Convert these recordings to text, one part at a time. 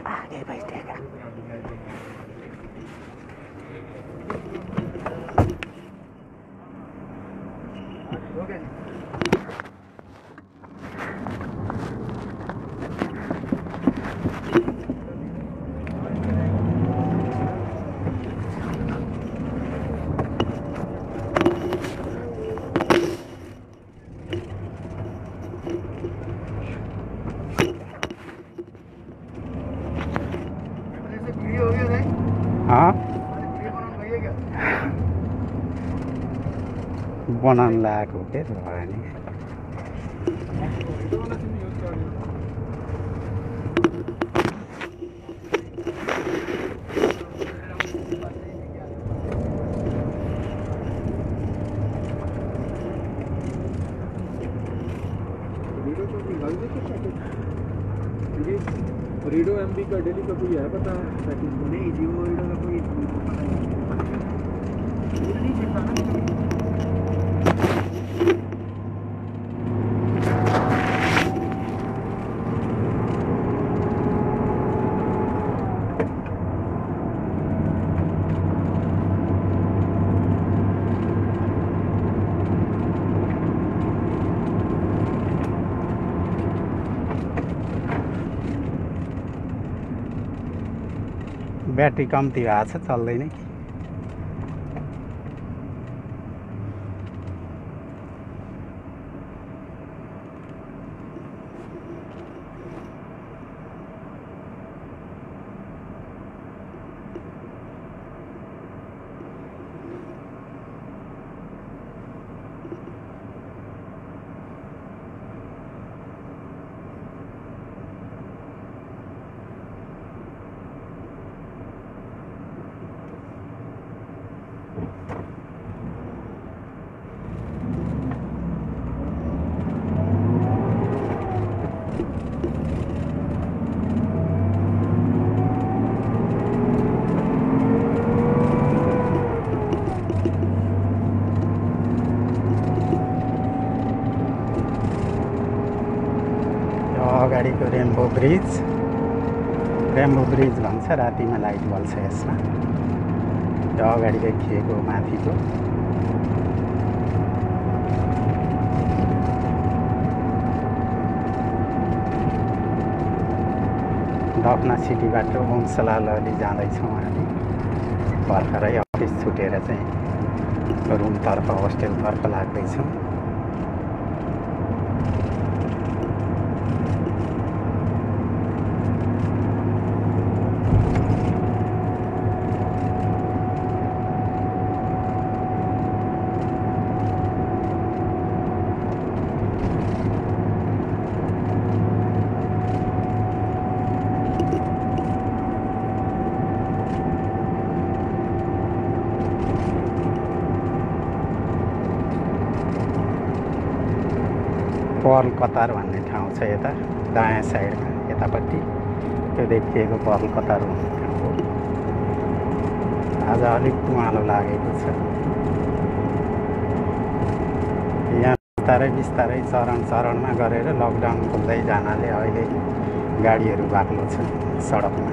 आगे बैठेगा। बनाउन लगाएको हो क्या भवानी। रीडो एमबी का डेली का कोई है पता? नहीं जियो रीडो का कोई पता नहीं चलता ना। ब्याट्री कम्ती भएको छ, चल्दैन कि। अगाडिको रेम्बो ब्रिज भन्छ, रातिमा लाइट बल्छ यसमा। यो अगाडि देखिएको माथिको डफना सिटीबाट वंशलालली जाँदैछौँ हामी। भर्खरै अफिस छुटेर चाहिँ रुमतर्फ, होस्टेलतर्फ लाग्दैछौँ। पर्ल कतार भन्ने ठाउँ छ यता दायाँ साइडमा, यतापट्टि त्यो देखिएको पर्ल कतार भन्ने ठाउँ हो। आज अलिक धुवालो लागेको छ। यहाँ बिस्तारै बिस्तारै चरणमा गरेर लकडाउन खोल्दै जानाले अहिले गाडीहरू बाक्लो छ सडकमा।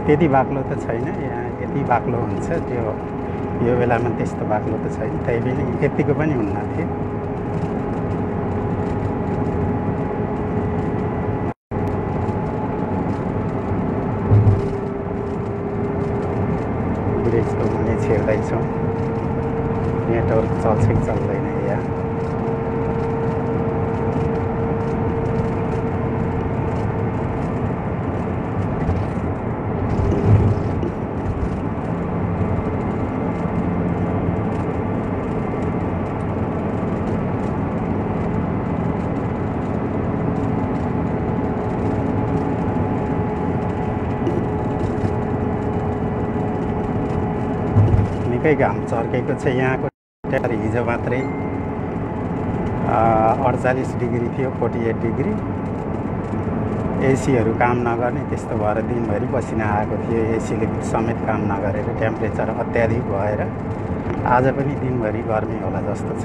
त्यति बाक्लो त छैन, यहाँ यति बाक्लो हुन्छ त्यो यो बेलामा त्यस्तो बाक्लो त छैन, तैपनि यतिको पनि हुन्न थियो। ब्रिजको मुनि छिर्दैछौँ। नेटवर्क चल्छ कि चल्दैन यहाँ। निकै घाम चर्केको छ यहाँको। हिजो मात्रै 48 डिग्री थियो, 48 डिग्री। एसीहरू काम नगर्ने, त्यस्तो भएर दिनभरि पसिना आएको थियो। एसीले समेत काम नगरेर टेम्परेचर अत्याधिक भएर आज पनि दिनभरि गर्मी होला जस्तो छ।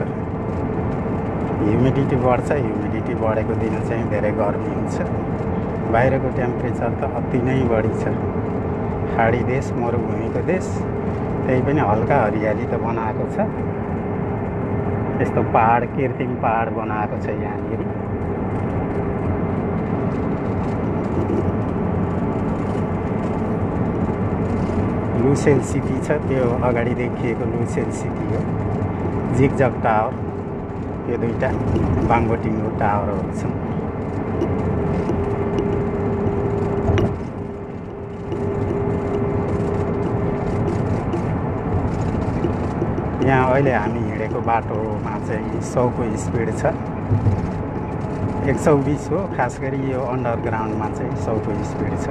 ह्युमिडिटी बढ्छ, ह्युमिडिटी बढेको दिन चाहिँ धेरै गर्मी हुन्छ। बाहिरको टेम्परेचर त अति नै बढी छ। खाडी देश, मरुभूमिको देश, त्यही पनि हल्का हरियाली त बनाएको छ। यस्तो पहाड, कृत्रिम पहाड बनाएको छ यहाँनिर। लुसेल सिटी छ, त्यो अगाडि देखिएको लुसेल सिटी हो। जिगजग टावर, यो दुईटा बाङ्गोटिङ्गो टावरहरू छन्। यहाँ अहिले हामी हिँडेको बाटोमा चाहिँ 100 को स्पिड छ। 120 हो, खास गरी यो अन्डरग्राउन्डमा चाहिँ 100 को स्पिड छ।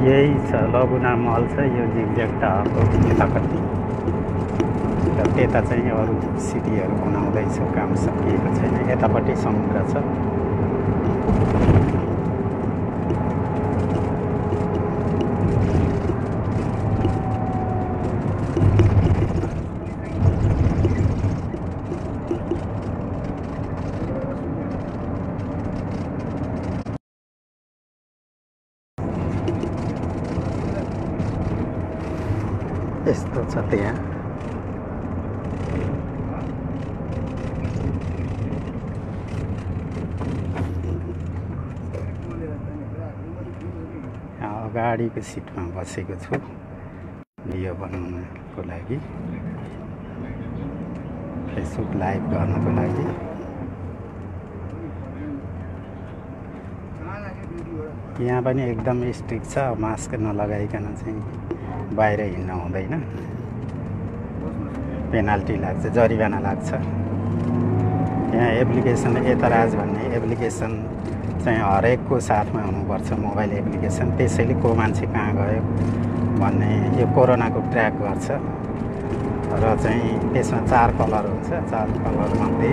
यही छ लगुना मल छ, यो जिगज्याग टावरको यतापट्टि। र त्यता चाहिँ अरू सिटीहरू बनाउँदैछ, काम सकिएको छैन। यतापट्टि समुद्र छ। यस्तो छ त्यहाँ। अगाडिको सिटमा बसेको छु भिडियो बनाउनको लागि, फेसबुक लाइभ गर्नको लागि। यहाँ पनि एकदम स्ट्रिक्ट छ, मास्क नलगाइकन चाहिँ बाहिर हिँड्न हुँदैन, पेनाल्टी लाग्छ, जरिवाना लाग्छ। यहाँ एप्लिकेसन एतराज भन्ने एप्लिकेसन चाहिँ हरेकको साथमा हुनुपर्छ, मोबाइल एप्लिकेसन। त्यसैले को मान्छे कहाँ गयो भन्ने यो कोरोनाको ट्र्याक गर्छ। र चाहिँ त्यसमा 4 कलर हुन्छ। 4 कलरमध्ये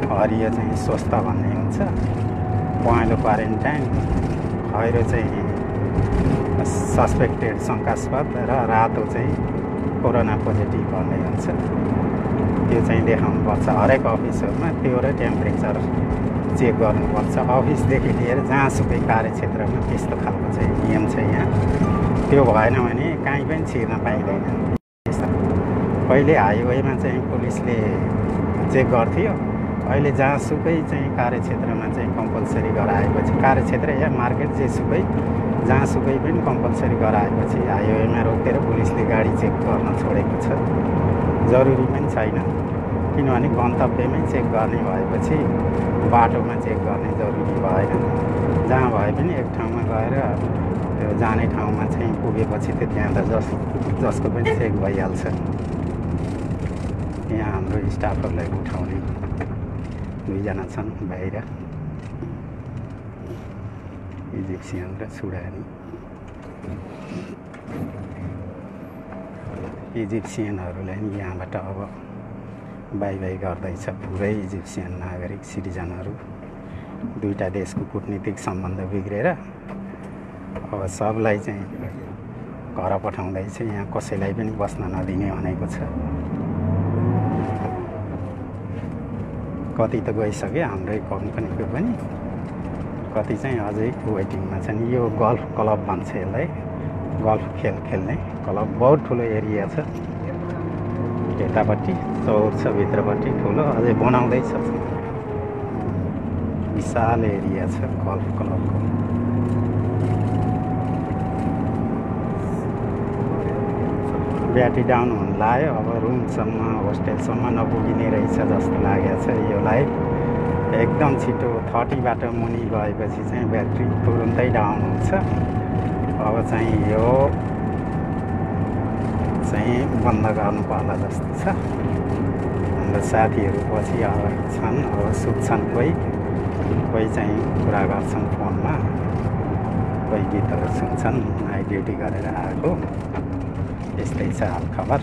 हरियो चाहिँ स्वस्थ भन्ने हुन्छ, पहेँलो क्वारेन्टाइन, खैरो चाहिँ सस्पेक्टेड शङ्कास्पद, र रातो चाहिँ कोरोना पोजिटिभ भन्ने हुन्छ। त्यो चाहिँ देखाउनुपर्छ हरेक अफिसहरूमा। त्यो र टेम्परेचर चेक गर्नुपर्छ। अफिसदेखि लिएर जहाँसुकै कार्यक्षेत्रमा त्यस्तो खालको चाहिँ नियम छ यहाँ। त्यो भएन भने कहीँ पनि छिर्न पाइँदैन। पहिले हाइवेमा चाहिँ पुलिसले चेक गर्थ्यो, अहिले जहाँसुकै चाहिँ कार्यक्षेत्रमा चाहिँ कम्पलसरी गराएपछि, कार्यक्षेत्र या मार्केट जेसुकै जहाँसुकै पनि कम्पलसरी गराएपछि हाइवेमा रोकेर पुलिसले गाडी चेक गर्न छोडेको छ। जरुरी पनि छैन, किनभने गन्तव्यमै चेक गर्ने भएपछि बाटोमा चेक गर्ने जरुरी भएन। जहाँ भए पनि एक ठाउँमा गएर त्यो जाने ठाउँमा चाहिँ पुगेपछि त त्यहाँ त जसको पनि चेक भइहाल्छ। यहाँ हाम्रो स्टाफहरूलाई उठाउने 2 जना छन् बाहिर, इजिप्सियन र सुडानी। इजिप्सियनहरूलाई नि यहाँबाट अब बाई गर्दैछ पुरै इजिप्सियन नागरिक सिटिजनहरू। 2टा देशको कूटनीतिक सम्बन्ध बिग्रेर अब सबलाई चाहिँ घर पठाउँदैछ। यहाँ कसैलाई पनि बस्न नदिने भनेको छ। कति त गइसक्यो हाम्रै कम्पनीको पनि, कति चाहिँ अझै वेटिङमा छन्। यो गल्फ क्लब भन्छ यसलाई, गल्फ खेल्ने क्लब। बहुत ठुलो एरिया छ यतापट्टि, चौर छ भित्रपट्टि ठुलो, अझै बनाउँदैछ। विशाल एरिया छ गल्फ क्लबको। ब्याट्री डाउन हुन लाग्यो, अब रुमसम्म होस्टेलसम्म नपुगिने रहेछ जस्तो लागेको छ योलाई। एकदम छिटो 30बाट मुनि गएपछि चाहिँ ब्याट्री तुरुन्तै डाउन हुन्छ। अब चाहिँ यो चाहिँ बन्द गर्नु पर्ला जस्तो छ। हाम्रो साथीहरू पछि छन्, अब सुत्छन्, कोही चाहिँ कुरा गर्छन् फोनमा, कोही गीतहरू सुन्छन्। नाइट ड्युटी गरेर आएको। यस्तै छ हालखबर।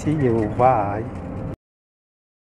See you. Bye.